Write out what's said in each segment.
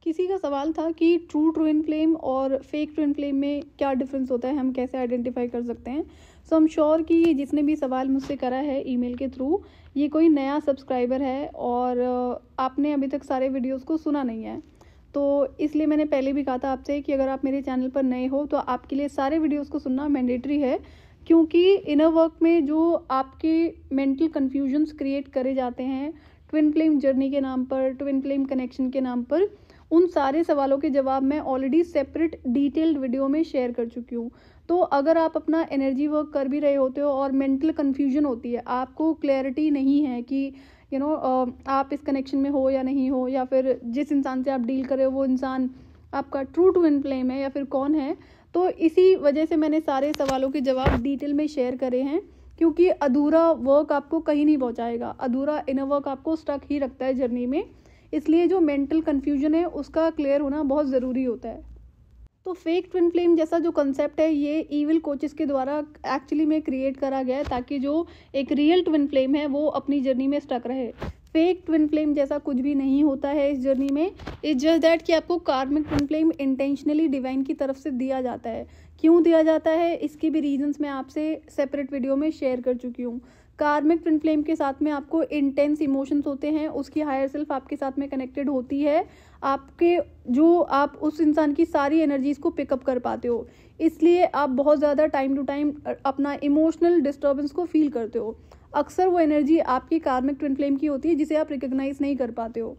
किसी का सवाल था कि ट्रू ट्विन फ्लेम और फेक ट्विन फ्लेम में क्या डिफरेंस होता है, हम कैसे आइडेंटिफाई कर सकते हैं। सो आई एम श्योर कि जिसने भी सवाल मुझसे करा है ईमेल के थ्रू, ये कोई नया सब्सक्राइबर है और आपने अभी तक सारे वीडियोस को सुना नहीं है। तो इसलिए मैंने पहले भी कहा था आपसे कि अगर आप मेरे चैनल पर नए हो तो आपके लिए सारे वीडियोस को सुनना मैंडेटरी है, क्योंकि इनर वर्क में जो आपके मेंटल कन्फ्यूजन्स क्रिएट करे जाते हैं ट्विन फ्लेम जर्नी के नाम पर, ट्विन फ्लेम कनेक्शन के नाम पर, उन सारे सवालों के जवाब मैं ऑलरेडी सेपरेट डिटेल्ड वीडियो में शेयर कर चुकी हूँ। तो अगर आप अपना एनर्जी वर्क कर भी रहे होते हो और मेंटल कन्फ्यूजन होती है, आपको क्लैरिटी नहीं है कि आप इस कनेक्शन में हो या नहीं हो, या फिर जिस इंसान से आप डील कर रहे हो वो इंसान आपका ट्रू ट्विन फ्लेम है या फिर कौन है, तो इसी वजह से मैंने सारे सवालों के जवाब डिटेल में शेयर करे हैं। क्योंकि अधूरा वर्क आपको कहीं नहीं पहुंचाएगा, अधूरा इनर वर्क आपको स्टक ही रखता है जर्नी में। इसलिए जो मेंटल कन्फ्यूजन है उसका क्लियर होना बहुत ज़रूरी होता है। तो फेक ट्विन फ्लेम जैसा जो कंसेप्ट है ये ईविल कोचेस के द्वारा एक्चुअली में क्रिएट करा गया है, ताकि जो एक रियल ट्विन फ्लेम है वो अपनी जर्नी में स्टक रहे। फेक ट्विन फ्लेम जैसा कुछ भी नहीं होता है इस जर्नी में। इट्स जस्ट दैट कि आपको कार्मिक ट्विन फ्लेम इंटेंशनली डिवाइन की तरफ से दिया जाता है। क्यों दिया जाता है, इसके भी रीजंस मैं आपसे सेपरेट वीडियो में शेयर कर चुकी हूँ। कार्मिक ट्विन फ्लेम के साथ में आपको इंटेंस इमोशंस होते हैं, उसकी हायर सेल्फ आपके साथ में कनेक्टेड होती है, आपके जो आप उस इंसान की सारी एनर्जीज को पिकअप कर पाते हो, इसलिए आप बहुत ज़्यादा टाइम टू टाइम अपना इमोशनल डिस्टर्बेंस को फील करते हो। अक्सर वो एनर्जी आपकी कार्मिक ट्विन फ्लेम की होती है जिसे आप रिकॉग्नाइज नहीं कर पाते हो।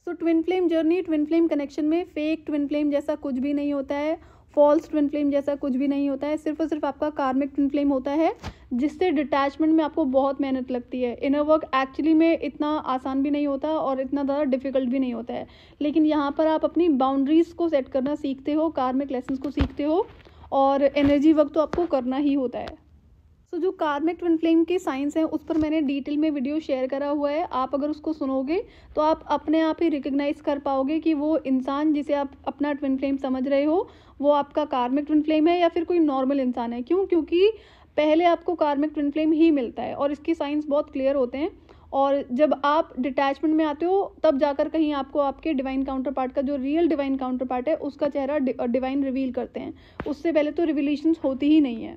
So twin flame journey, twin flame connection में फेक ट्विन फ्लेम जैसा कुछ भी नहीं होता है, फॉल्स ट्विन फ्लेम जैसा कुछ भी नहीं होता है। सिर्फ और सिर्फ आपका कार्मिक ट्विन फ्लेम होता है, जिससे डिटैचमेंट में आपको बहुत मेहनत लगती है। इनर वर्क एक्चुअली में इतना आसान भी नहीं होता और इतना ज़्यादा डिफिकल्ट भी नहीं होता है, लेकिन यहाँ पर आप अपनी बाउंड्रीज को सेट करना सीखते हो, कार्मिक लेसन्स को सीखते हो, और एनर्जी वर्क तो आपको करना ही होता है। तो जो कार्मिक ट्विन फ्लेम के साइंस हैं उस पर मैंने डिटेल में वीडियो शेयर करा हुआ है। आप अगर उसको सुनोगे तो आप अपने आप ही रिकग्नाइज कर पाओगे कि वो इंसान जिसे आप अपना ट्विन फ्लेम समझ रहे हो वो आपका कार्मिक ट्विन फ्लेम है या फिर कोई नॉर्मल इंसान है। क्यों? क्योंकि पहले आपको कार्मिक ट्विन फ्लेम ही मिलता है और इसके साइंस बहुत क्लियर होते हैं। और जब आप डिटैचमेंट में आते हो तब जाकर कहीं आपको आपके डिवाइन काउंटर पार्ट का, जो रियल डिवाइन काउंटर पार्ट है, उसका चेहरा डिवाइन रिवील करते हैं। उससे पहले तो रिविलेशंस होती ही नहीं है।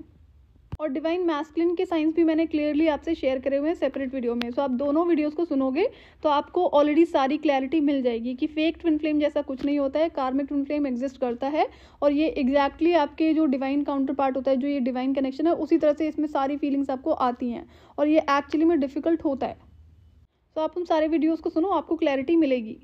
और डिवाइन मैस्कुलिन के साइंस भी मैंने क्लियरली आपसे शेयर करे हुए हैं सेपरेट वीडियो में। सो आप दोनों वीडियोस को सुनोगे तो आपको ऑलरेडी सारी क्लैरिटी मिल जाएगी कि फेक ट्विन फ्लेम जैसा कुछ नहीं होता है, कार्मिक ट्विन फ्लेम एग्जिस्ट करता है। और ये एग्जैक्टली आपके जो डिवाइन काउंटर पार्ट होता है, जो ये डिवाइन कनेक्शन है, उसी तरह से इसमें सारी फीलिंग्स आपको आती हैं और ये एक्चुअली में डिफिकल्ट होता है। तो आप उन सारे वीडियोज़ को सुनो, आपको क्लैरिटी मिलेगी।